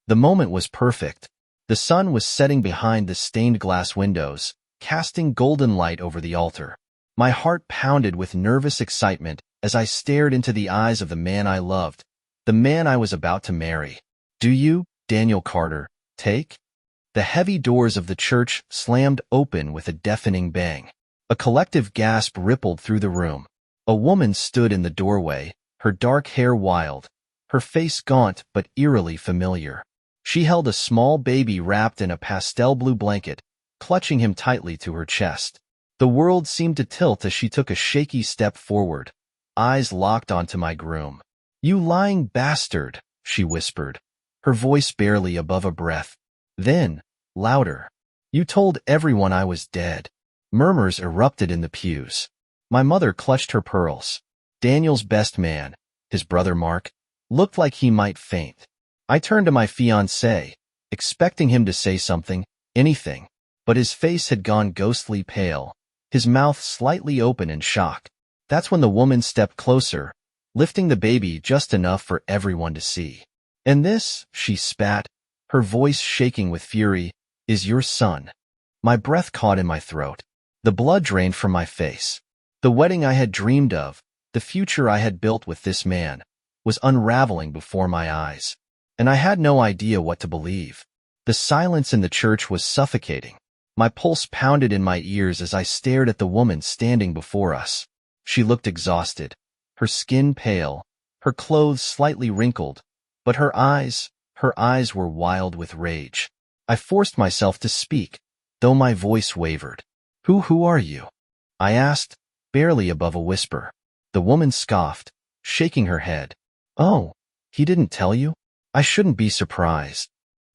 The moment was perfect. The sun was setting behind the stained glass windows, casting golden light over the altar. My heart pounded with nervous excitement as I stared into the eyes of the man I loved, the man I was about to marry. "Do you, Daniel Carter, take?" The heavy doors of the church slammed open with a deafening bang. A collective gasp rippled through the room. A woman stood in the doorway, her dark hair wild, her face gaunt but eerily familiar. She held a small baby wrapped in a pastel blue blanket, clutching him tightly to her chest. The world seemed to tilt as she took a shaky step forward, eyes locked onto my groom. "You lying bastard," she whispered, her voice barely above a breath. Then, louder, "You told everyone I was dead." Murmurs erupted in the pews. My mother clutched her pearls. Daniel's best man, his brother Mark, looked like he might faint. I turned to my fiancé, expecting him to say something, anything, but his face had gone ghostly pale, his mouth slightly open in shock. That's when the woman stepped closer, lifting the baby just enough for everyone to see. "And this," she spat, her voice shaking with fury, "is your son." My breath caught in my throat. The blood drained from my face. The wedding I had dreamed of, the future I had built with this man, was unraveling before my eyes. And I had no idea what to believe. The silence in the church was suffocating. My pulse pounded in my ears as I stared at the woman standing before us. She looked exhausted, her skin pale, her clothes slightly wrinkled, but her eyes were wild with rage. I forced myself to speak, though my voice wavered. Who are you?" I asked, barely above a whisper. The woman scoffed, shaking her head. "Oh, he didn't tell you? I shouldn't be surprised."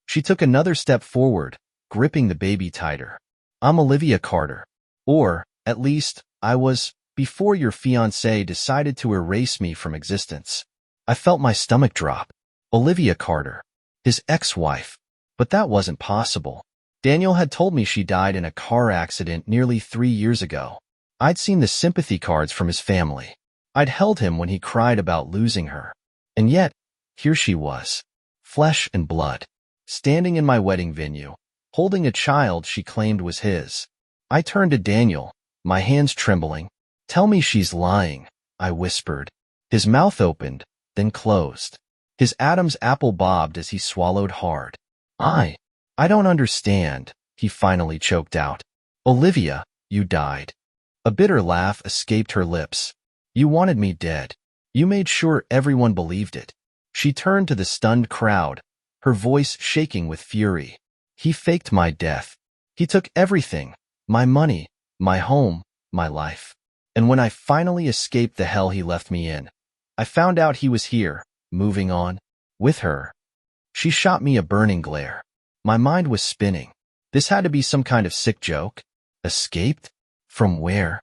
She took another step forward, gripping the baby tighter. "I'm Olivia Carter. Or, at least, I was, before your fiancé decided to erase me from existence." I felt my stomach drop. Olivia Carter, his ex-wife. But that wasn't possible. Daniel had told me she died in a car accident nearly 3 years ago. I'd seen the sympathy cards from his family. I'd held him when he cried about losing her. And yet, here she was, flesh and blood, standing in my wedding venue, holding a child she claimed was his. I turned to Daniel, my hands trembling. "Tell me she's lying," I whispered. His mouth opened, then closed. His Adam's apple bobbed as he swallowed hard. I don't understand," he finally choked out. "Olivia, you died." A bitter laugh escaped her lips. "You wanted me dead. You made sure everyone believed it." She turned to the stunned crowd, her voice shaking with fury. "He faked my death. He took everything, my money, my home, my life. And when I finally escaped the hell he left me in, I found out he was here, moving on, with her." She shot me a burning glare. My mind was spinning. This had to be some kind of sick joke. Escaped? From where?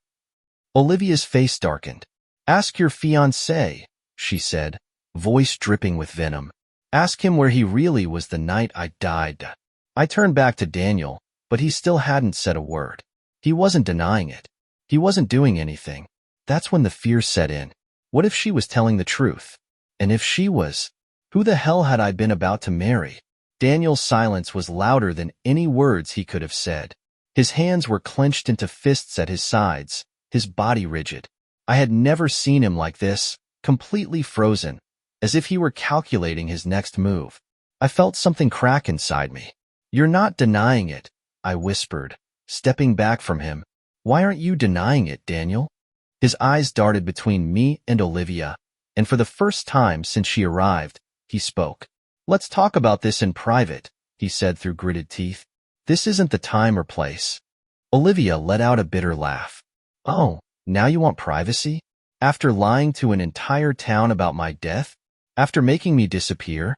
Olivia's face darkened. "Ask your fiancé," she said, voice dripping with venom. "Ask him where he really was the night I died." I turned back to Daniel, but he still hadn't said a word. He wasn't denying it. He wasn't doing anything. That's when the fear set in. What if she was telling the truth? And if she was, who the hell had I been about to marry? Daniel's silence was louder than any words he could have said. His hands were clenched into fists at his sides, his body rigid. I had never seen him like this, completely frozen, as if he were calculating his next move. I felt something crack inside me. "You're not denying it," I whispered, stepping back from him. "Why aren't you denying it, Daniel?" His eyes darted between me and Olivia, and for the first time since she arrived, he spoke. "Let's talk about this in private," he said through gritted teeth. "This isn't the time or place." Olivia let out a bitter laugh. "Oh, now you want privacy? After lying to an entire town about my death? After making me disappear?"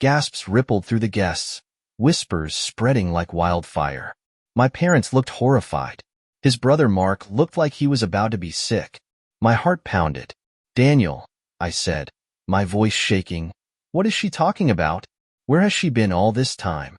Gasps rippled through the guests, whispers spreading like wildfire. My parents looked horrified. His brother Mark looked like he was about to be sick. My heart pounded. "Daniel," I said, my voice shaking, "what is she talking about? Where has she been all this time?"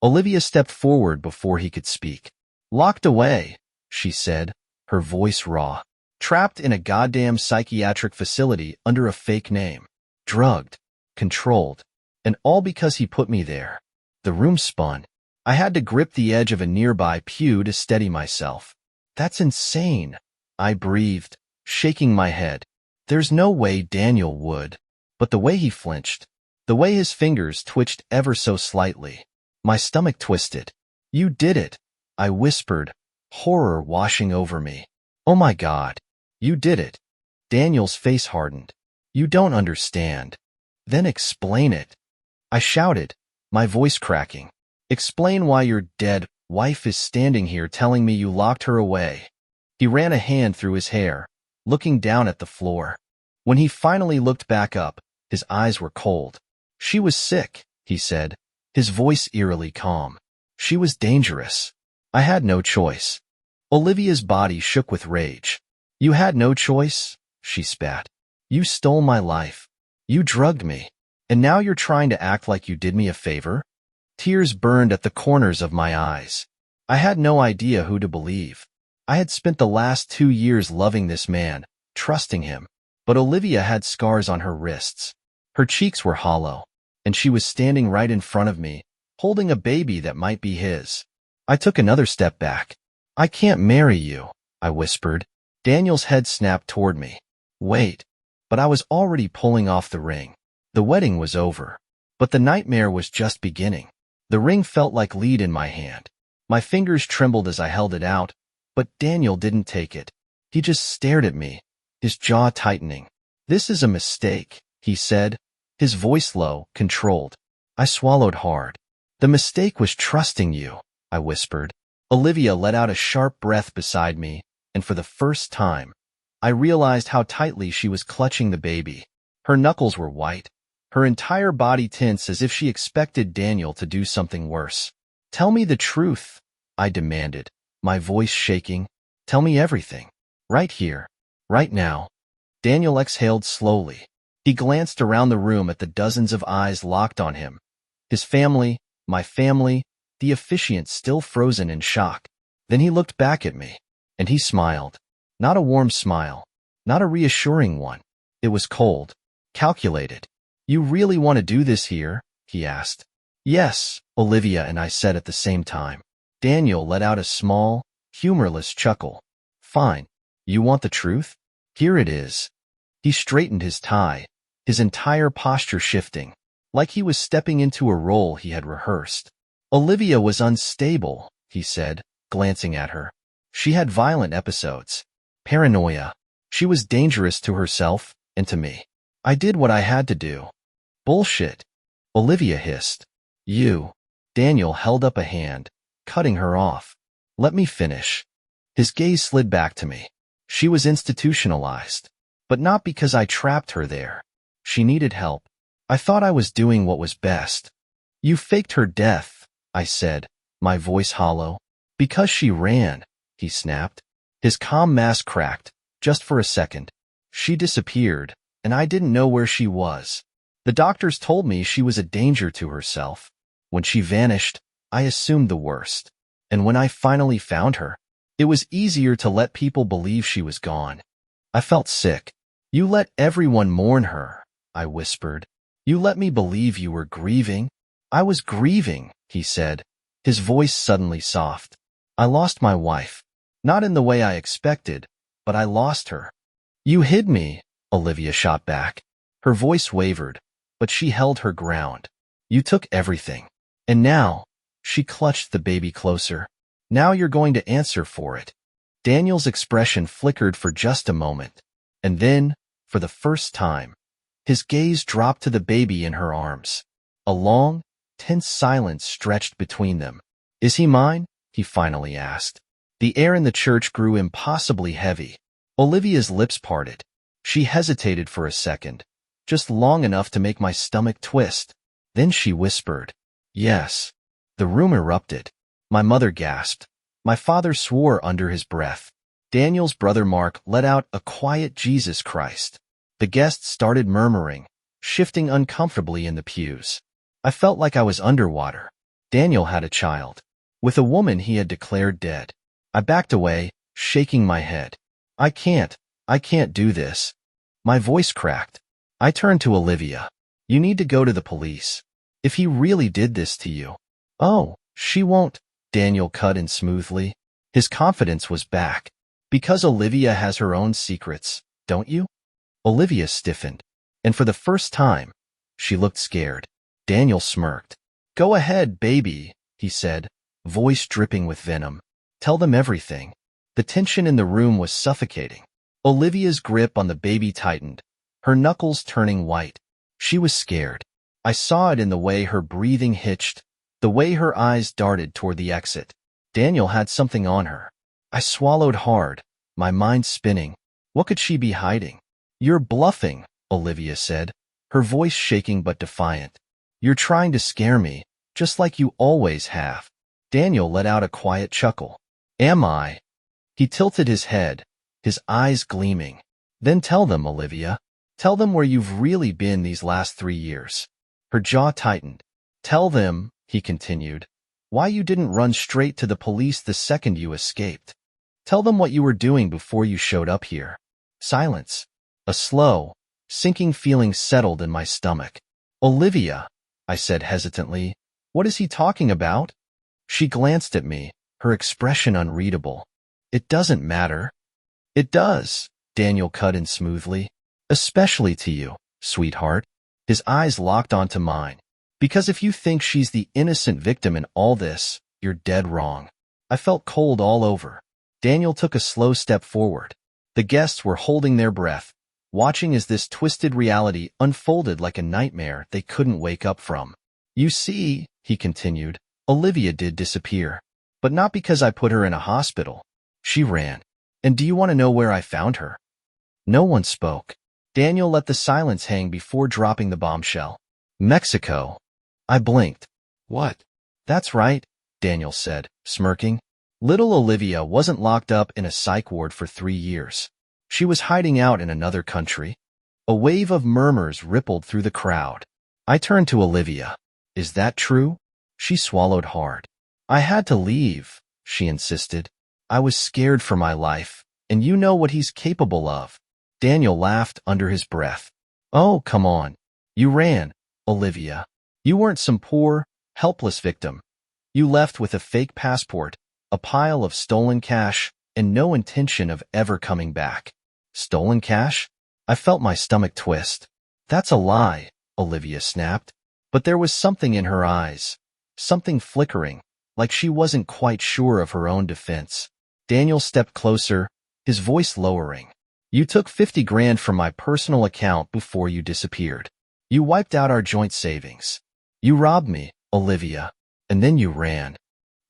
Olivia stepped forward before he could speak. "Locked away," she said, her voice raw. "Trapped in a goddamn psychiatric facility under a fake name. Drugged. Controlled. And all because he put me there. The room spun. I had to grip the edge of a nearby pew to steady myself. That's insane, I breathed, shaking my head. There's no way Daniel would. But the way he flinched, the way his fingers twitched ever so slightly, my stomach twisted. You did it, I whispered, horror washing over me. Oh my God, you did it. Daniel's face hardened. You don't understand. Then explain it. I shouted, my voice cracking. Explain why your dead wife is standing here telling me you locked her away. He ran a hand through his hair, looking down at the floor. When he finally looked back up, his eyes were cold. She was sick, he said, his voice eerily calm. She was dangerous. I had no choice. Olivia's body shook with rage. You had no choice, she spat. You stole my life. You drugged me. And now you're trying to act like you did me a favor? Tears burned at the corners of my eyes. I had no idea who to believe. I had spent the last 2 years loving this man, trusting him. But Olivia had scars on her wrists. Her cheeks were hollow, and she was standing right in front of me, holding a baby that might be his. I took another step back. I can't marry you, I whispered. Daniel's head snapped toward me. Wait. But I was already pulling off the ring. The wedding was over. But the nightmare was just beginning. The ring felt like lead in my hand. My fingers trembled as I held it out, but Daniel didn't take it. He just stared at me, his jaw tightening. This is a mistake, he said, his voice low, controlled. I swallowed hard. The mistake was trusting you, I whispered. Olivia let out a sharp breath beside me, and for the first time, I realized how tightly she was clutching the baby. Her knuckles were white, her entire body tense as if she expected Daniel to do something worse. Tell me the truth, I demanded, my voice shaking. Tell me everything. Right here. Right now. Daniel exhaled slowly. He glanced around the room at the dozens of eyes locked on him. His family, my family, the officiant still frozen in shock. Then he looked back at me, and he smiled. Not a warm smile, not a reassuring one. It was cold, calculated. You really want to do this here? He asked. Yes, Olivia and I said at the same time. Daniel let out a small, humorless chuckle. Fine. You want the truth? Here it is. He straightened his tie, his entire posture shifting, like he was stepping into a role he had rehearsed. Olivia was unstable, he said, glancing at her. She had violent episodes. Paranoia. She was dangerous to herself and to me. I did what I had to do. Bullshit. Olivia hissed. You. Daniel held up a hand, cutting her off. Let me finish. His gaze slid back to me. She was institutionalized. But not because I trapped her there. She needed help. I thought I was doing what was best. You faked her death, I said, my voice hollow. Because she ran, he snapped. His calm mask cracked, just for a second. She disappeared, and I didn't know where she was. The doctors told me she was a danger to herself. When she vanished, I assumed the worst. And when I finally found her, it was easier to let people believe she was gone. I felt sick. You let everyone mourn her, I whispered. You let me believe you were grieving. I was grieving, he said, his voice suddenly soft. I lost my wife. Not in the way I expected, but I lost her. You hid me, Olivia shot back. Her voice wavered, but she held her ground. You took everything. And now, she clutched the baby closer. Now you're going to answer for it. Daniel's expression flickered for just a moment. And then, for the first time, his gaze dropped to the baby in her arms. A long, tense silence stretched between them. Is he mine? He finally asked. The air in the church grew impossibly heavy. Olivia's lips parted. She hesitated for a second, just long enough to make my stomach twist. Then she whispered, yes. The room erupted. My mother gasped. My father swore under his breath. Daniel's brother Mark let out a quiet Jesus Christ. The guests started murmuring, shifting uncomfortably in the pews. I felt like I was underwater. Daniel had a child, with a woman he had declared dead. I backed away, shaking my head. I can't do this. My voice cracked. I turned to Olivia. You need to go to the police. If he really did this to you. Oh, she won't, Daniel cut in smoothly. His confidence was back. Because Olivia has her own secrets, don't you? Olivia stiffened, and for the first time, she looked scared. Daniel smirked. Go ahead, baby, he said, voice dripping with venom. Tell them everything. The tension in the room was suffocating. Olivia's grip on the baby tightened, her knuckles turning white. She was scared. I saw it in the way her breathing hitched, the way her eyes darted toward the exit. Daniel had something on her. I swallowed hard, my mind spinning. What could she be hiding? You're bluffing, Olivia said, her voice shaking but defiant. You're trying to scare me, just like you always have. Daniel let out a quiet chuckle. Am I? He tilted his head, his eyes gleaming. Then tell them, Olivia. Tell them where you've really been these last 3 years. Her jaw tightened. Tell them, he continued, why you didn't run straight to the police the second you escaped. Tell them what you were doing before you showed up here. Silence. A slow, sinking feeling settled in my stomach. Olivia, I said hesitantly, what is he talking about? She glanced at me, her expression unreadable. It doesn't matter. It does, Daniel cut in smoothly. Especially to you, sweetheart. His eyes locked onto mine. Because if you think she's the innocent victim in all this, you're dead wrong. I felt cold all over. Daniel took a slow step forward. The guests were holding their breath, watching as this twisted reality unfolded like a nightmare they couldn't wake up from. You see, he continued, Olivia did disappear. But not because I put her in a hospital. She ran. And do you want to know where I found her? No one spoke. Daniel let the silence hang before dropping the bombshell. Mexico. I blinked. What? That's right, Daniel said, smirking. Little Olivia wasn't locked up in a psych ward for 3 years. She was hiding out in another country. A wave of murmurs rippled through the crowd. I turned to Olivia. Is that true? She swallowed hard. I had to leave, she insisted. I was scared for my life, and you know what he's capable of. Daniel laughed under his breath. Oh, come on. You ran, Olivia. You weren't some poor, helpless victim. You left with a fake passport, a pile of stolen cash, and no intention of ever coming back. Stolen cash? I felt my stomach twist. That's a lie, Olivia snapped. But there was something in her eyes, something flickering, like she wasn't quite sure of her own defense. Daniel stepped closer, his voice lowering. You took 50 grand from my personal account before you disappeared. You wiped out our joint savings. You robbed me, Olivia, and then you ran.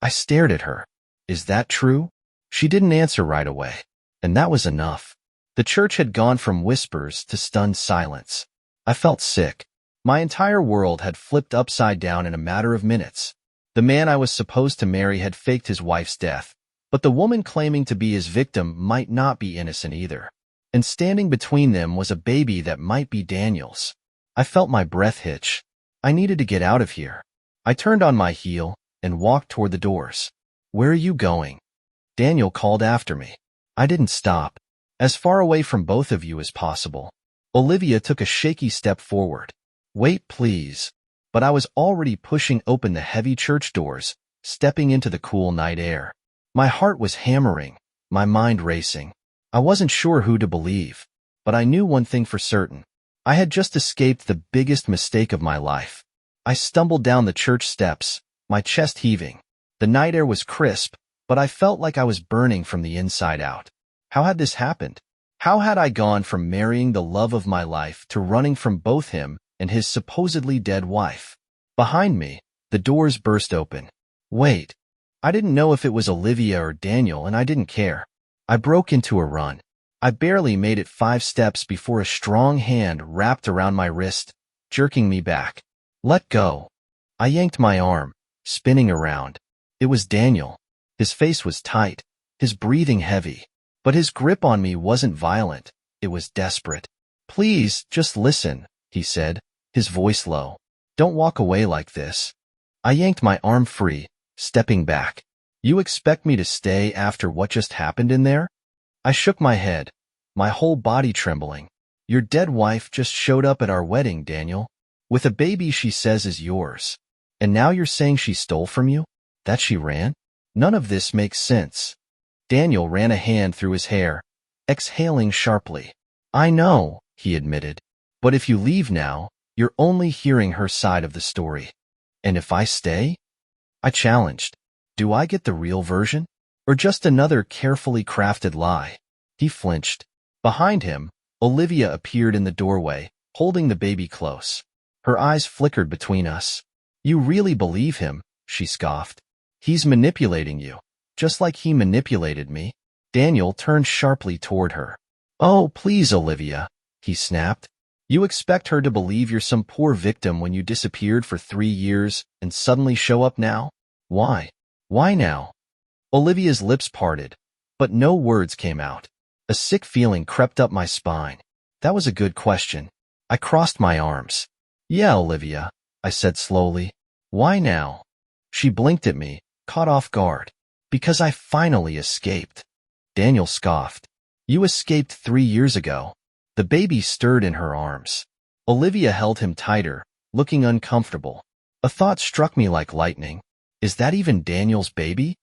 I stared at her. Is that true? She didn't answer right away, and that was enough. The church had gone from whispers to stunned silence. I felt sick. My entire world had flipped upside down in a matter of minutes. The man I was supposed to marry had faked his wife's death, but the woman claiming to be his victim might not be innocent either. And standing between them was a baby that might be Daniel's. I felt my breath hitch. I needed to get out of here. I turned on my heel and walked toward the doors. Where are you going? Daniel called after me. I didn't stop. As far away from both of you as possible. Olivia took a shaky step forward. Wait, please. But I was already pushing open the heavy church doors, stepping into the cool night air. My heart was hammering, my mind racing. I wasn't sure who to believe, but I knew one thing for certain. I had just escaped the biggest mistake of my life. I stumbled down the church steps, my chest heaving. The night air was crisp, but I felt like I was burning from the inside out. How had this happened? How had I gone from marrying the love of my life to running from both him and his supposedly dead wife? Behind me, the doors burst open. Wait. I didn't know if it was Olivia or Daniel, and I didn't care. I broke into a run. I barely made it 5 steps before a strong hand wrapped around my wrist, jerking me back. Let go. I yanked my arm, spinning around. It was Daniel. His face was tight, his breathing heavy. But his grip on me wasn't violent. It was desperate. Please, just listen, he said, his voice low. Don't walk away like this. I yanked my arm free, stepping back. You expect me to stay after what just happened in there? I shook my head, my whole body trembling. Your dead wife just showed up at our wedding, Daniel. With a baby she says is yours. And now you're saying she stole from you? That she ran? None of this makes sense. Daniel ran a hand through his hair, exhaling sharply. I know, he admitted. But if you leave now, you're only hearing her side of the story. And if I stay? I challenged. Do I get the real version? Or just another carefully crafted lie? He flinched. Behind him, Olivia appeared in the doorway, holding the baby close. Her eyes flickered between us. You really believe him, she scoffed. He's manipulating you, just like he manipulated me. Daniel turned sharply toward her. Oh, please, Olivia, he snapped. You expect her to believe you're some poor victim when you disappeared for 3 years and suddenly show up now? Why? Why now? Olivia's lips parted, but no words came out. A sick feeling crept up my spine. That was a good question. I crossed my arms. Yeah, Olivia, I said slowly. Why now? She blinked at me, caught off guard. Because I finally escaped. Daniel scoffed. You escaped 3 years ago. The baby stirred in her arms. Olivia held him tighter, looking uncomfortable. A thought struck me like lightning. Is that even Daniel's baby?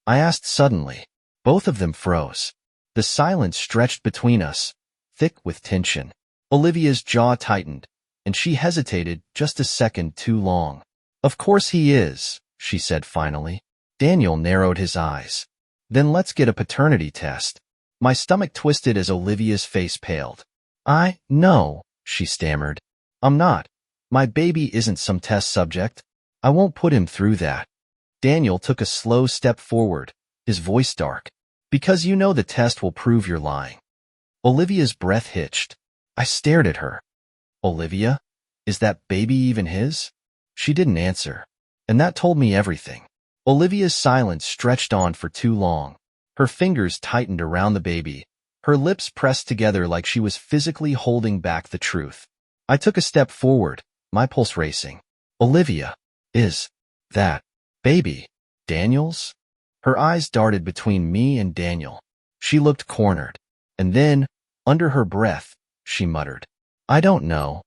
I asked suddenly. Both of them froze. The silence stretched between us, thick with tension. Olivia's jaw tightened, and she hesitated just a second too long. Of course he is, she said finally. Daniel narrowed his eyes. Then let's get a paternity test. My stomach twisted as Olivia's face paled. No, she stammered. I'm not. My baby isn't some test subject. I won't put him through that. Daniel took a slow step forward, his voice dark. Because you know the test will prove you're lying. Olivia's breath hitched. I stared at her. Olivia? Is that baby even his? She didn't answer. And that told me everything. Olivia's silence stretched on for too long. Her fingers tightened around the baby. Her lips pressed together like she was physically holding back the truth. I took a step forward, my pulse racing. Olivia, is that baby Daniel's? Her eyes darted between me and Daniel. She looked cornered. And then, under her breath, she muttered, I don't know.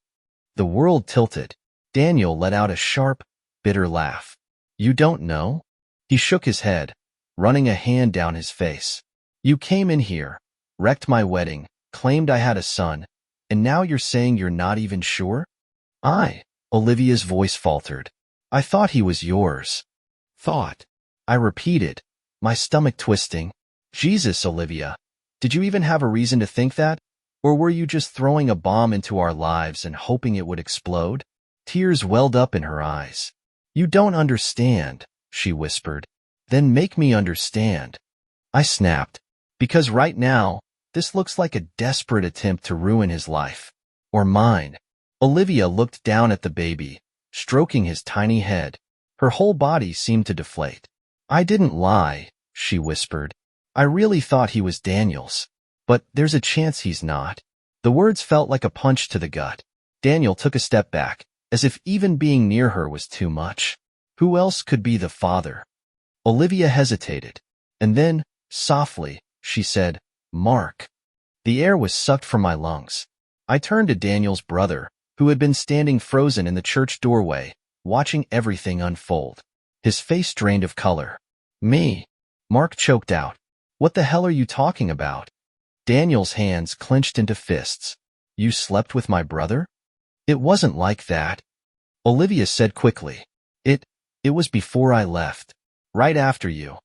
The world tilted. Daniel let out a sharp, bitter laugh. You don't know? He shook his head, running a hand down his face. You came in here, wrecked my wedding, claimed I had a son, and now you're saying you're not even sure? Olivia's voice faltered. I thought he was yours. Thought. I repeated, my stomach twisting. Jesus, Olivia, did you even have a reason to think that? Or were you just throwing a bomb into our lives and hoping it would explode? Tears welled up in her eyes. You don't understand, she whispered. Then make me understand. I snapped. Because right now, this looks like a desperate attempt to ruin his life. Or mine. Olivia looked down at the baby, stroking his tiny head. Her whole body seemed to deflate. I didn't lie, she whispered. I really thought he was Daniel's. But there's a chance he's not. The words felt like a punch to the gut. Daniel took a step back, as if even being near her was too much. Who else could be the father? Olivia hesitated. And then, softly, she said, Mark. The air was sucked from my lungs. I turned to Daniel's brother, who had been standing frozen in the church doorway, watching everything unfold. His face drained of color. Me. Mark choked out. What the hell are you talking about? Daniel's hands clenched into fists. You slept with my brother? It wasn't like that. Olivia said quickly. It was before I left. Right after you.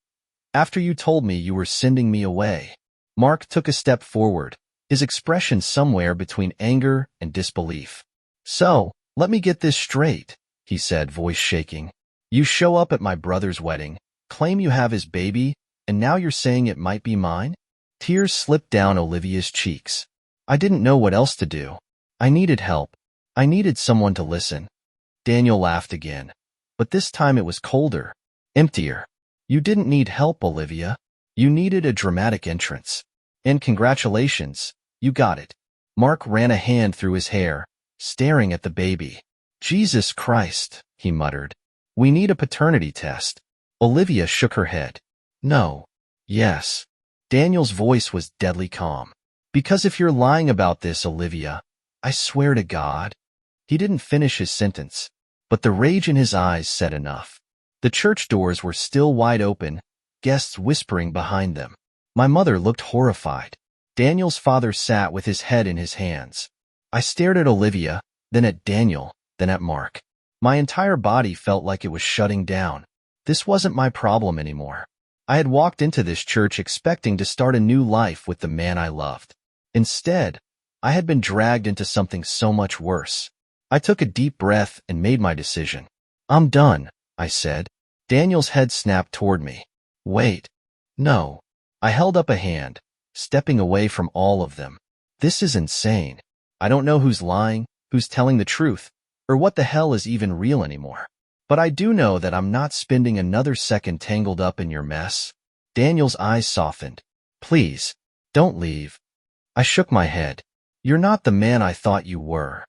After you told me you were sending me away. Mark took a step forward, his expression somewhere between anger and disbelief. So, let me get this straight, he said, voice shaking. You show up at my brother's wedding, claim you have his baby, and now you're saying it might be mine? Tears slipped down Olivia's cheeks. I didn't know what else to do. I needed help. I needed someone to listen. Daniel laughed again. But this time it was colder, emptier. You didn't need help, Olivia. You needed a dramatic entrance. And congratulations, you got it. Mark ran a hand through his hair, staring at the baby. Jesus Christ, he muttered. We need a paternity test. Olivia shook her head. No. Yes. Daniel's voice was deadly calm. Because if you're lying about this, Olivia, I swear to God. He didn't finish his sentence, but the rage in his eyes said enough. The church doors were still wide open, guests whispering behind them. My mother looked horrified. Daniel's father sat with his head in his hands. I stared at Olivia, then at Daniel, then at Mark. My entire body felt like it was shutting down. This wasn't my problem anymore. I had walked into this church expecting to start a new life with the man I loved. Instead, I had been dragged into something so much worse. I took a deep breath and made my decision. I'm done, I said. Daniel's head snapped toward me. Wait. No. I held up a hand, stepping away from all of them. This is insane. I don't know who's lying, who's telling the truth, or what the hell is even real anymore. But I do know that I'm not spending another second tangled up in your mess. Daniel's eyes softened. Please, don't leave. I shook my head. You're not the man I thought you were.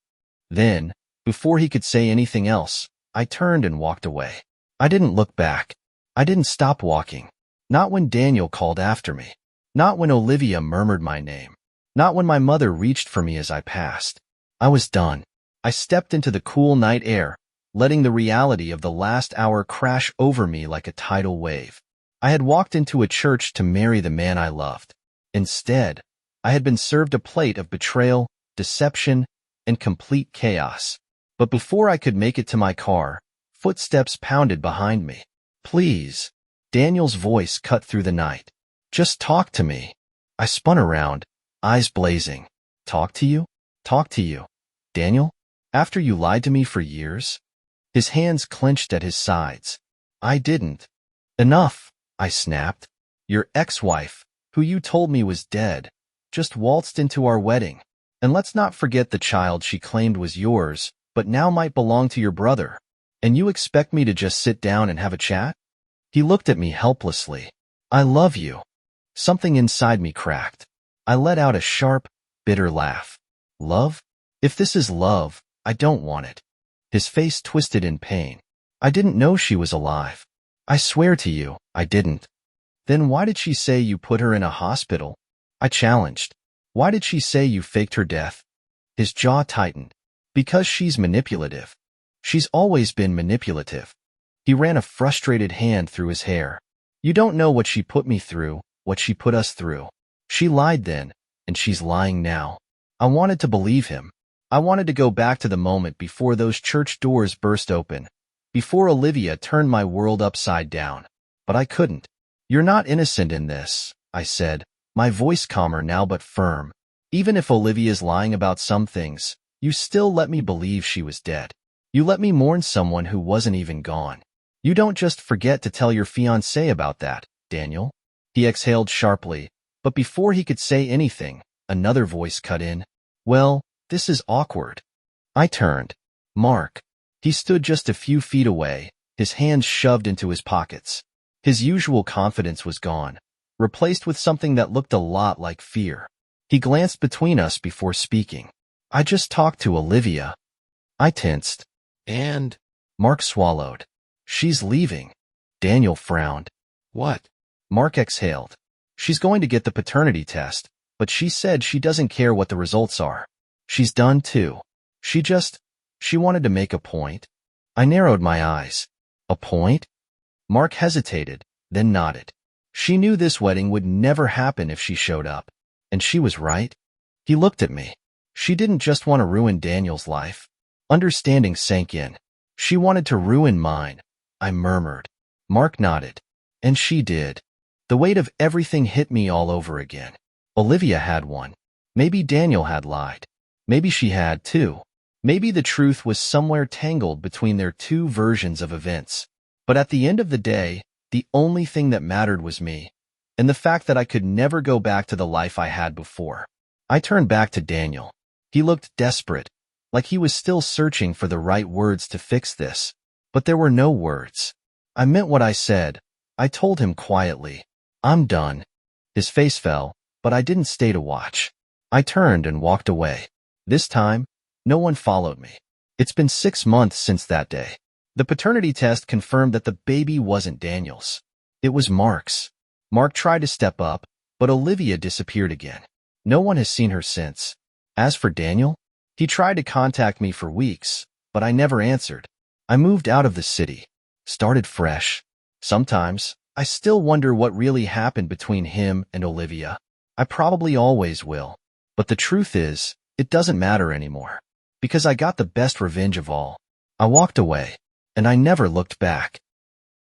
Then, before he could say anything else, I turned and walked away. I didn't look back. I didn't stop walking. Not when Daniel called after me. Not when Olivia murmured my name. Not when my mother reached for me as I passed. I was done. I stepped into the cool night air, letting the reality of the last hour crash over me like a tidal wave. I had walked into a church to marry the man I loved. Instead, I had been served a plate of betrayal, deception, and complete chaos. But before I could make it to my car, footsteps pounded behind me. Please. Daniel's voice cut through the night. Just talk to me. I spun around, eyes blazing. Talk to you? Talk to you. Daniel? After you lied to me for years? His hands clenched at his sides. I didn't. Enough, I snapped. Your ex-wife, who you told me was dead, just waltzed into our wedding. And let's not forget the child she claimed was yours, but now might belong to your brother. And you expect me to just sit down and have a chat? He looked at me helplessly. I love you. Something inside me cracked. I let out a sharp, bitter laugh. Love? If this is love, I don't want it. His face twisted in pain. I didn't know she was alive. I swear to you, I didn't. Then why did she say you put her in a hospital? I challenged. Why did she say you faked her death? His jaw tightened. Because she's manipulative. She's always been manipulative. He ran a frustrated hand through his hair. You don't know what she put me through, what she put us through. She lied then, and she's lying now. I wanted to believe him. I wanted to go back to the moment before those church doors burst open, before Olivia turned my world upside down. But I couldn't. You're not innocent in this, I said, my voice calmer now but firm. Even if Olivia's lying about some things, you still let me believe she was dead. You let me mourn someone who wasn't even gone. You don't just forget to tell your fiancé about that, Daniel. He exhaled sharply, but before he could say anything, another voice cut in. Well, this is awkward. I turned. Mark. He stood just a few feet away, his hands shoved into his pockets. His usual confidence was gone, replaced with something that looked a lot like fear. He glanced between us before speaking. I just talked to Olivia. I tensed. And? Mark swallowed. She's leaving. Daniel frowned. What? Mark exhaled. She's going to get the paternity test, but she said she doesn't care what the results are. She's done too. She wanted to make a point. I narrowed my eyes. A point? Mark hesitated, then nodded. She knew this wedding would never happen if she showed up. And she was right. He looked at me. She didn't just want to ruin Daniel's life. Understanding sank in. She wanted to ruin mine. I murmured. Mark nodded. And she did. The weight of everything hit me all over again. Olivia had won. Maybe Daniel had lied. Maybe she had too. Maybe the truth was somewhere tangled between their two versions of events. But at the end of the day, the only thing that mattered was me, and the fact that I could never go back to the life I had before. I turned back to Daniel. He looked desperate, like he was still searching for the right words to fix this. But there were no words. I meant what I said. I told him quietly, I'm done. His face fell, but I didn't stay to watch. I turned and walked away. This time, no one followed me. It's been 6 months since that day. The paternity test confirmed that the baby wasn't Daniel's. It was Mark's. Mark tried to step up, but Olivia disappeared again. No one has seen her since. As for Daniel, He tried to contact me for weeks, but I never answered. I moved out of the city, started fresh. Sometimes, I still wonder what really happened between him and Olivia. I probably always will. But the truth is, it doesn't matter anymore. Because I got the best revenge of all. I walked away, and I never looked back.